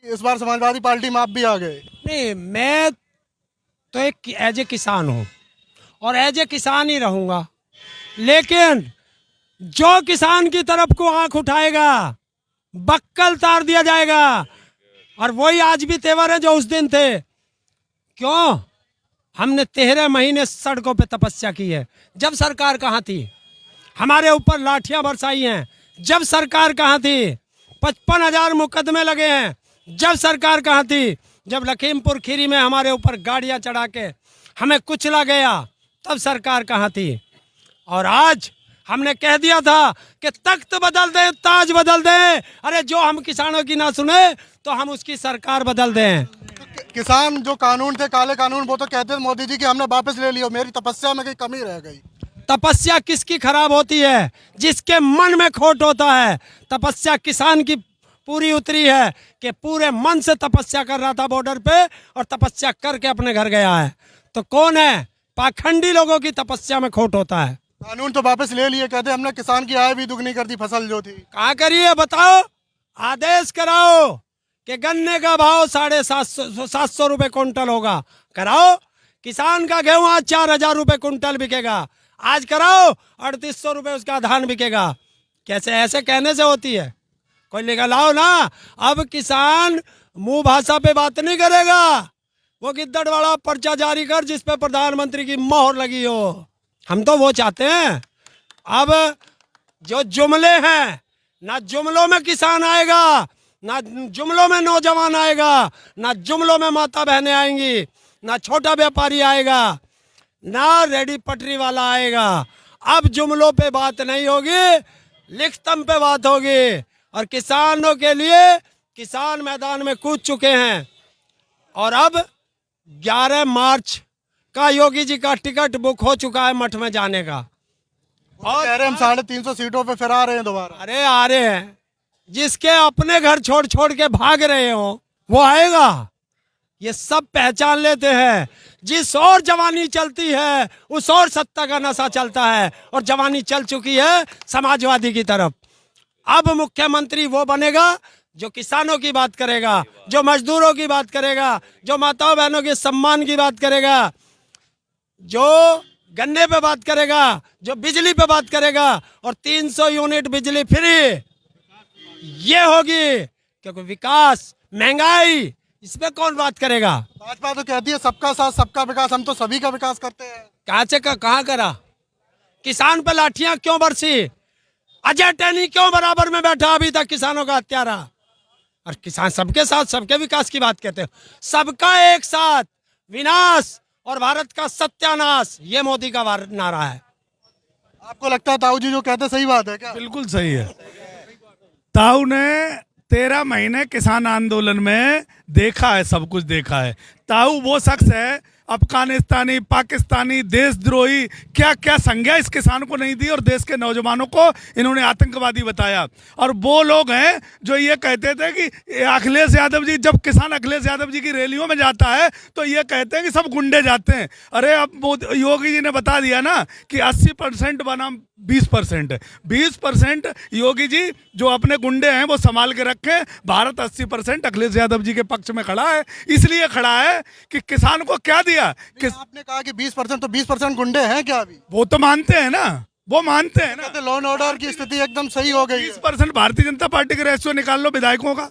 इस बार समाजवादी पार्टी में आप भी आ गए। नहीं, मैं तो एक एज ए किसान हूँ और एज ए किसान ही रहूँगा, लेकिन जो किसान की तरफ को आंख उठाएगा बक्कल तार दिया जाएगा। और वही आज भी तेवर है जो उस दिन थे। क्यों? हमने 13 महीने सड़कों पे तपस्या की है। जब सरकार कहाँ थी? हमारे ऊपर लाठियां बरसाई हैं। जब सरकार कहाँ थी? 55,000 मुकदमे लगे हैं। जब सरकार कहाँ थी? जब लखीमपुर खीरी में हमारे ऊपर गाड़ियां चढ़ा के हमें कुचला गया, तब सरकार कहाँ थी? और आज हमने कह दिया था कि तख्त बदल दें, ताज बदल दें। अरे जो हम किसानों की ना सुने तो हम उसकी सरकार बदल दें। किसान जो कानून थे, काले कानून, वो तो कहते थे मोदी जी कि हमने वापस ले लियो, मेरी तपस्या में कहीं कमी रह गई। तपस्या किसकी खराब होती है? जिसके मन में खोट होता है। तपस्या किसान की पूरी उतरी है कि पूरे मन से तपस्या कर रहा था बॉर्डर पे और तपस्या करके अपने घर गया है। तो कौन है? पाखंडी लोगों की तपस्या में खोट होता है। कानून तो वापस ले लिए, कहते हमने किसान की आय भी दुगनी कर दी, फसल जो थी। कहाँ करिए बताओ? आदेश कराओ कि गन्ने का भाव 750 रुपए कुंटल होगा, कराओ। किसान का गेहूं आज 4,000 रुपए कुंटल बिकेगा, आज कराओ। 3,800 रुपए उसका धान बिकेगा। कैसे? ऐसे कहने से होती है? कोई लेकर लाओ ना। अब किसान मुंह भाषा पे बात नहीं करेगा। वो गिद्दड़वाड़ा पर्चा जारी कर जिसपे प्रधानमंत्री की मोहर लगी हो। हम तो वो चाहते हैं। अब जो जुमले हैं, ना जुमलों में किसान आएगा, ना जुमलों में नौजवान आएगा, ना जुमलों में माता बहनें आएंगी, ना छोटा व्यापारी आएगा, ना रेडी पटरी वाला आएगा। अब जुमलों पे बात नहीं होगी, लिखतम पे बात होगी। और किसानों के लिए किसान मैदान में कूद चुके हैं। और अब 11 मार्च का योगी जी का टिकट बुक हो चुका है मठ में जाने का। और कह रहे हम 350 सीटों पे फिर आ रहे हैं दोबारा। अरे आ रहे हैं। जिसके अपने घर छोड़ छोड़ के भाग रहे हो वो आएगा। ये सब पहचान लेते हैं। जिस और जवानी चलती है उस और सत्ता का नशा चलता है, और जवानी चल चुकी है समाजवादी की तरफ। अब मुख्यमंत्री वो बनेगा जो किसानों की बात करेगा, जो मजदूरों की बात करेगा, जो माताओं बहनों के सम्मान की बात करेगा, जो गन्ने पे बात करेगा, जो बिजली पे बात करेगा। और 300 यूनिट बिजली फ्री ये होगी, क्योंकि विकास, महंगाई, इस पे कौन बात करेगा? भाजपा तो कहती है सबका साथ सबका विकास, हम तो सभी का विकास करते हैं। कहाँ से कहाँ करा? किसान पे लाठियां क्यों बरसी? अजय टैनी क्यों बराबर में बैठा अभी तक किसानों का हत्यारा? और किसान सबके साथ सबके विकास की बात कहते हैं। सबका एक साथ विनाश और भारत का सत्यानाश, ये मोदी का नारा है। आपको लगता है ताऊ जी जो कहते सही बात है क्या? बिल्कुल सही है। ताऊ ने 13 महीने किसान आंदोलन में देखा है, सब कुछ देखा है। ताऊ वो शख्स है, अफगानिस्तानी, पाकिस्तानी, देशद्रोही, क्या क्या संज्ञा इस किसान को नहीं दी और देश के नौजवानों को इन्होंने आतंकवादी बताया। और वो लोग हैं जो ये कहते थे कि अखिलेश यादव जी, जब किसान अखिलेश यादव जी की रैलियों में जाता है तो ये कहते हैं कि सब गुंडे जाते हैं। अरे अब योगी जी ने बता दिया ना कि 80% बनाम 20%। 20% योगी जी जो अपने गुंडे हैं वो संभाल के रखें। भारत 80% अखिलेश यादव जी के पक्ष में खड़ा है। इसलिए खड़ा है कि किसान को क्या दिया। आपने कहा कि 20%, तो 20% गुंडे हैं क्या अभी? वो तो मानते हैं ना, वो मानते हैं ना। लॉ एंड ऑर्डर की स्थिति एकदम सही हो गई। 20% भारतीय जनता पार्टी के रेशियो निकाल लो विधायकों का।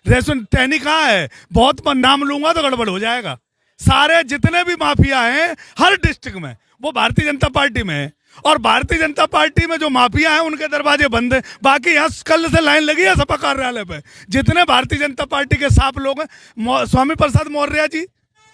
रेशियो टैनी कहाँ है? बहुत नाम लूंगा तो गड़बड़ हो जाएगा। सारे जितने भी माफिया हैं हर डिस्ट्रिक्ट में वो भारतीय जनता पार्टी में है। और भारतीय जनता पार्टी में जो माफिया हैं उनके दरवाजे बंद हैं। बाकी यहाँ कल से लाइन लगी है सपा कार्यालय पे। जितने भारतीय जनता पार्टी के साफ लोग हैं, स्वामी प्रसाद मौर्य जी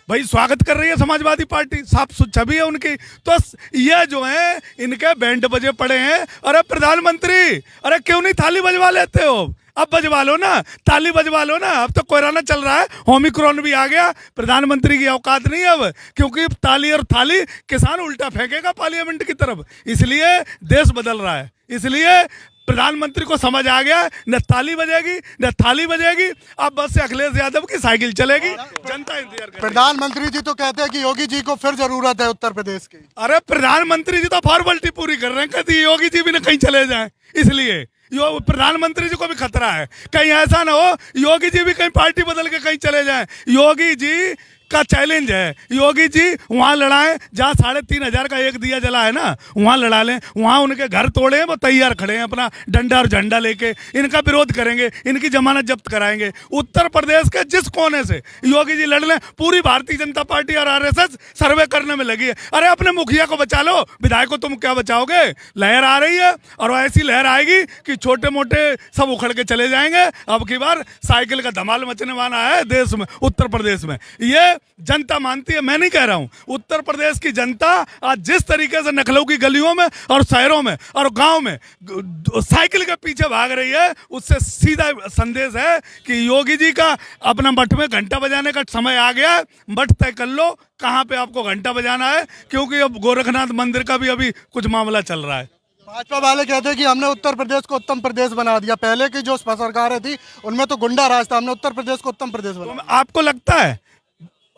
भाई स्वागत कर रही है समाजवादी पार्टी, साफ छवि है उनकी। तो ये जो है इनके बैंड बजे पड़े हैं। अरे प्रधानमंत्री, अरे क्यों नहीं थाली बजवा लेते हो? अब बजवा लो ना, ताली बजवा लो ना। अब तो कोरोना चल रहा है, ओमिक्रॉन भी आ गया, प्रधानमंत्री की औकात नहीं है अब, क्योंकि ताली और थाली किसान उल्टा फेंकेगा पार्लियामेंट की तरफ। इसलिए देश बदल रहा है। इसलिए प्रधानमंत्री को समझ आ गया, न ताली बजेगी न थाली बजेगी, अब बस से अखिलेश यादव की साइकिल चलेगी। जनता इंतजार कर। प्रधानमंत्री जी तो कहते हैं कि योगी जी को फिर जरूरत है उत्तर प्रदेश की। अरे प्रधानमंत्री जी तो फॉर्मेलिटी पूरी कर रहे हैं, कहते योगी जी भी न कहीं चले जाएं। इसलिए यो प्रधानमंत्री जी को भी खतरा है, कहीं ऐसा ना हो योगी जी भी कहीं पार्टी बदल के कहीं चले जाएं। योगी जी का चैलेंज है, योगी जी वहां लड़ाएं जहां 3,500 का एक दिया जला है ना, वहां लड़ा लें, वहां उनके घर तोड़े हैं, वो तैयार खड़े हैं अपना डंडा और झंडा लेके, इनका विरोध करेंगे, इनकी जमानत जब्त कराएंगे। उत्तर प्रदेश के जिस कोने से योगी जी लड़ लें, पूरी भारतीय जनता पार्टी और आरएसएस सर्वे करने में लगी है। अरे अपने मुखिया को बचा लो, विधायक को तुम क्या बचाओगे? लहर आ रही है और ऐसी लहर आएगी कि छोटे मोटे सब उखड़ के चले जाएंगे। अब की बार साइकिल का धमाल मचने वाला है देश में, उत्तर प्रदेश में। ये जनता मानती है, मैं नहीं कह रहा हूं। उत्तर प्रदेश की जनता आज जिस तरीके से नखलों की गलियों में और शहरों में और गांव में साइकिल के पीछे भाग रही है, उससे सीधा संदेश है कि योगी जी का अपना मठ में घंटा बजाने का समय आ गया है। मठ तय कर लो कहां पे आपको घंटा बजाना है, क्योंकि अब गोरखनाथ मंदिर का भी अभी कुछ मामला चल रहा है। भाजपा वाले कहते हैं कि हमने उत्तर प्रदेश को उत्तम प्रदेश बना दिया। पहले की जो सरकारें थी उनमें तो गुंडा राज था, हमने उत्तर प्रदेश को उत्तम प्रदेश बना। आपको लगता है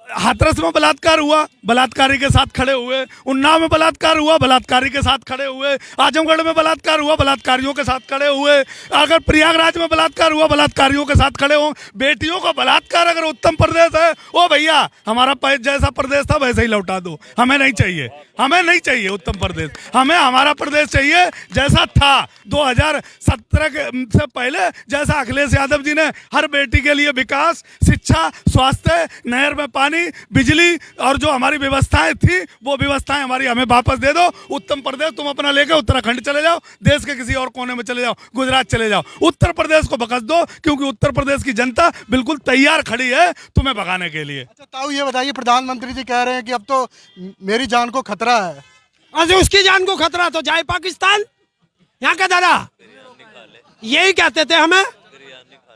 हाथरस में बलात्कार हुआ, बलात्कारी के साथ खड़े हुए, उन्नाव में बलात्कार हुआ, बलात्कारी के साथ खड़े हुए, आजमगढ़ में बलात्कार हुआ, बलात्कारियों के साथ खड़े हुए, अगर प्रयागराज में बलात्कार हुआ, बलात्कारियों के साथ खड़े हो। बेटियों का बलात्कार अगर उत्तम प्रदेश है, ओ भैया हमारा जैसा प्रदेश था वैसे ही लौटा दो, हमें नहीं चाहिए, हमें नहीं चाहिए उत्तम प्रदेश, हमें हमारा प्रदेश चाहिए जैसा था 2017 से पहले, जैसा अखिलेश यादव जी ने हर बेटी के लिए विकास, शिक्षा, स्वास्थ्य, नहर में पानी, बिजली और जो हमारी व्यवस्थाएं थी वो व्यवस्थाएं हमारी हमें वापस दे दो। उत्तम प्रदेश तुम अपना लेके उत्तराखंड चले जाओ, देश के किसी और कोने में चले जाओ, गुजरात चले जाओ, उत्तर प्रदेश को बकस दो, क्योंकि उत्तर प्रदेश की जनता बिल्कुल तैयार खड़ी है तुम्हें भगाने के लिए। अच्छा ताऊ ये बताइए, प्रधानमंत्री जी कह रहे हैं कि अब तो मेरी जान को खतरा है। अरे उसकी जान को खतरा तो जाए पाकिस्तान, यहाँ का दादा यही कहते थे हमें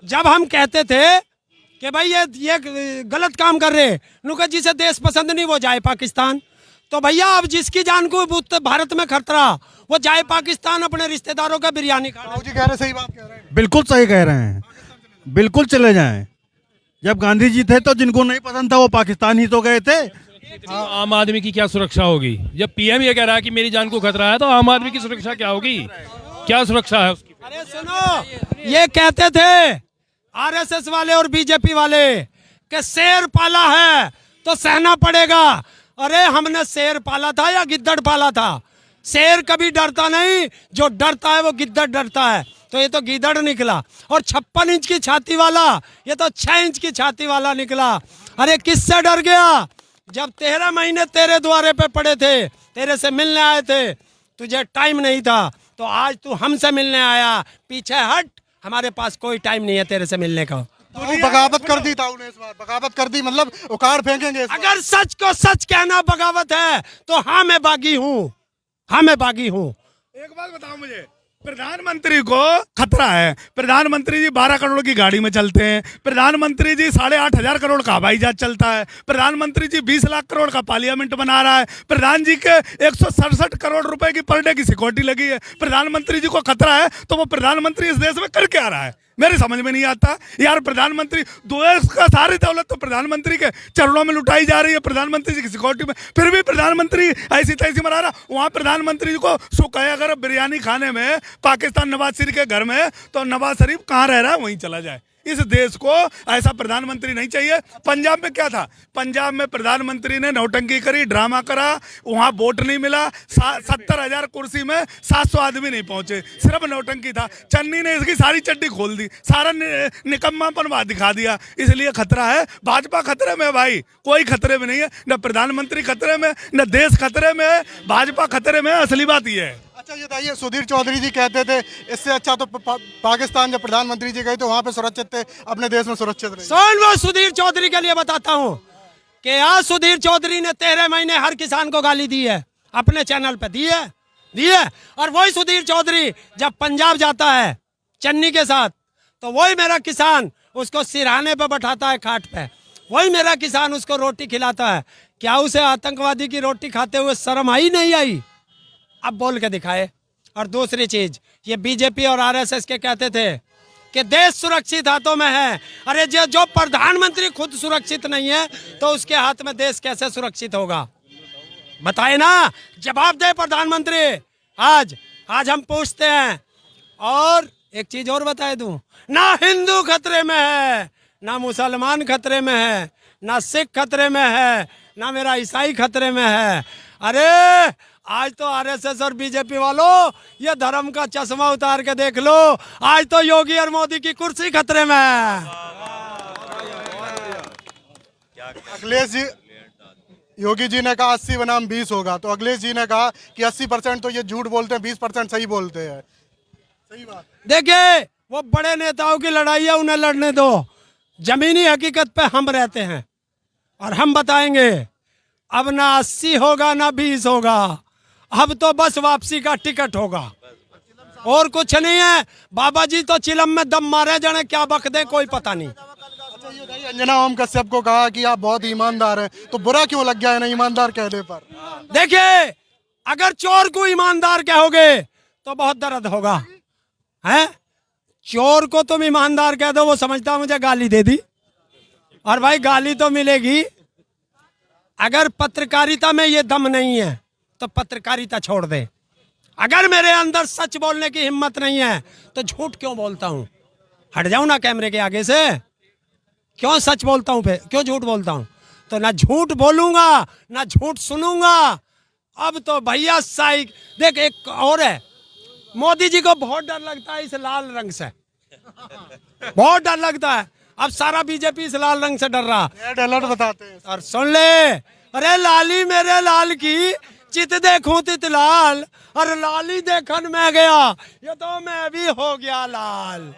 जब हम कहते थे कि भाई ये गलत काम कर रहे, नुका जिसे देश पसंद नहीं वो जाए पाकिस्तान। तो भैया अब जिसकी जान को भारत में खतरा वो जाए पाकिस्तान, अपने रिश्तेदारों का बिरयानी खा। ताऊ जी कह रहे, सही बात कह रहे हैं। बिल्कुल सही कह रहे हैं, बिल्कुल चले जाएं। जब गांधी जी थे तो जिनको नहीं पसंद था वो पाकिस्तान ही तो गए थे। तो आम आदमी की क्या सुरक्षा होगी? जब पीएम ये कह रहा है कि मेरी जान को खतरा है, तो आम आदमी की सुरक्षा क्या होगी? क्या सुरक्षा है उसकी? अरे सुनो, ये कहते थे आरएसएस वाले और बीजेपी वाले कि शेर पाला है तो सहना पड़ेगा। अरे हमने शेर पाला था या गिद्दड़ पाला था? शेर कभी डरता नहीं, जो डरता है वो गिद्दड़ डरता है। तो ये तो गिद्दड़ निकला। और 56 इंच की छाती वाला ये तो 6 इंच की छाती वाला निकला। अरे किससे डर गया? जब 13 महीने तेरे द्वारे पे पड़े थे, तेरे से मिलने आए थे, तुझे टाइम नहीं था, तो आज तू हमसे मिलने आया। पीछे हट, हमारे पास कोई टाइम नहीं है तेरे से मिलने का। बगावत कर दी ताऊ ने इस बार, बगावत कर दी, मतलब उखाड़ फेंकेंगे इस बार। अगर सच को सच कहना बगावत है तो हाँ मैं बागी हूँ, हाँ मैं बागी हूँ। एक बात बताओ मुझे, प्रधानमंत्री को खतरा है। प्रधानमंत्री जी 12 करोड़ की गाड़ी में चलते हैं, प्रधानमंत्री जी 8,500 करोड़ का हवाई जहाज चलता है, प्रधानमंत्री जी 20 लाख करोड़ का पार्लियामेंट बना रहा है, प्रधान जी के 167 करोड़ रुपए की पर डे की सिक्योरिटी लगी है। प्रधानमंत्री जी को खतरा है तो वो प्रधानमंत्री इस देश में कर क्या रहा है? मेरे समझ में नहीं आता यार। प्रधानमंत्री देश का सारी दौलत तो प्रधानमंत्री के चरणों में लुटाई जा रही है, प्रधानमंत्री जी की सिक्योरिटी में, फिर भी प्रधानमंत्री ऐसी तैसी मरा रहा। वहाँ प्रधानमंत्री जी को सुख है अगर बिरयानी खाने में पाकिस्तान नवाज शरीफ के घर में, तो नवाज शरीफ कहाँ रह रहा है वहीं चला जाए। इस देश को ऐसा प्रधानमंत्री नहीं चाहिए। पंजाब में क्या था? पंजाब में प्रधानमंत्री ने नौटंकी करी, ड्रामा करा, वहां वोट नहीं मिला, 70,000 कुर्सी में 700 आदमी नहीं पहुंचे, सिर्फ नौटंकी था। चन्नी ने इसकी सारी चड्डी खोल दी, सारा निकम्मापन वहां दिखा दिया। इसलिए खतरा है। भाजपा खतरे में है भाई, कोई खतरे में नहीं है। न प्रधानमंत्री खतरे में, न देश खतरे में है, भाजपा खतरे में है। असली बात यह है। अच्छा ये बताइए, सुधीर चौधरी जी कहते थे इससे अच्छा तो पाकिस्तान जब प्रधानमंत्री जी गए तो वहां पे सुरक्षित थे, अपने देश में सुरक्षित रहे। सुन, वो सुधीर चौधरी के लिए बताता हूँ कि आज सुधीर चौधरी ने 13 महीने हर किसान को गाली दी है, अपने चैनल पे दी है। और वही सुधीर चौधरी जब पंजाब जाता है चन्नी के साथ, तो वही मेरा किसान उसको सिरहाने पे बैठाता है, खाट पे, वही मेरा किसान उसको रोटी खिलाता है। क्या उसे आतंकवादी की रोटी खाते हुए शर्म आई नहीं आई? अब बोल के दिखाए। और दूसरी चीज, ये बीजेपी और आरएसएस के कहते थे कि देश सुरक्षित हाथों में है। अरे जो प्रधानमंत्री खुद सुरक्षित नहीं है तो उसके हाथ में देश कैसे सुरक्षित होगा? बताए ना, जवाब दे प्रधानमंत्री। आज हम पूछते हैं। और एक चीज और बताए दूं, ना हिंदू खतरे में है, ना मुसलमान खतरे में है, ना सिख खतरे में है, ना मेरा ईसाई खतरे में है। अरे आज तो आरएसएस और बीजेपी वालों ये धर्म का चश्मा उतार के देख लो, आज तो योगी और मोदी की कुर्सी खतरे में है। अखिलेश जी, योगी जी ने कहा 80 बनाम 20 होगा, तो अखिलेश जी ने कहा कि 80% तो ये झूठ बोलते हैं, 20% सही बोलते हैं। सही बात। देखिए वो बड़े नेताओं की लड़ाई है, उन्हें लड़ने दो। जमीनी हकीकत पे हम रहते हैं और हम बताएंगे अब ना 80 होगा ना 20 होगा, अब तो बस वापसी का टिकट होगा और कुछ नहीं है। बाबा जी तो चिलम में दम मारे जाने क्या बक दे कोई पता नहीं। अच्छा ये बताइए, अंजना ओम कश्यप को कहा कि आप बहुत ईमानदार हैं, तो बुरा क्यों लग गया है ना ईमानदार कहने पर? देखिए अगर चोर को ईमानदार कहोगे तो बहुत दर्द होगा, है? चोर को तुम ईमानदार कह दो, वो समझता मुझे गाली दे दी, और भाई गाली तो मिलेगी। अगर पत्रकारिता में ये दम नहीं है तो पत्रकारिता छोड़ दे। अगर मेरे अंदर सच बोलने की हिम्मत नहीं है तो झूठ क्यों बोलता हूं? हट जाऊं ना कैमरे के आगे से, क्यों सच बोलता हूं फिर, क्यों झूठ बोलता हूं? तो ना झूठ बोलूंगा ना झूठ सुनूंगा। अब तो भैया साइक देख, एक और है, मोदी जी को बहुत डर लगता है इस लाल रंग से, बहुत डर लगता है। अब सारा बीजेपी इस लाल रंग से डर रहा। रेड अलर्ट बताते हैं। और सुन ले, अरे लाली मेरे लाल की चित देखूं तित लाल, और लाली देखन मैं गया, ये तो मैं भी हो गया लाल।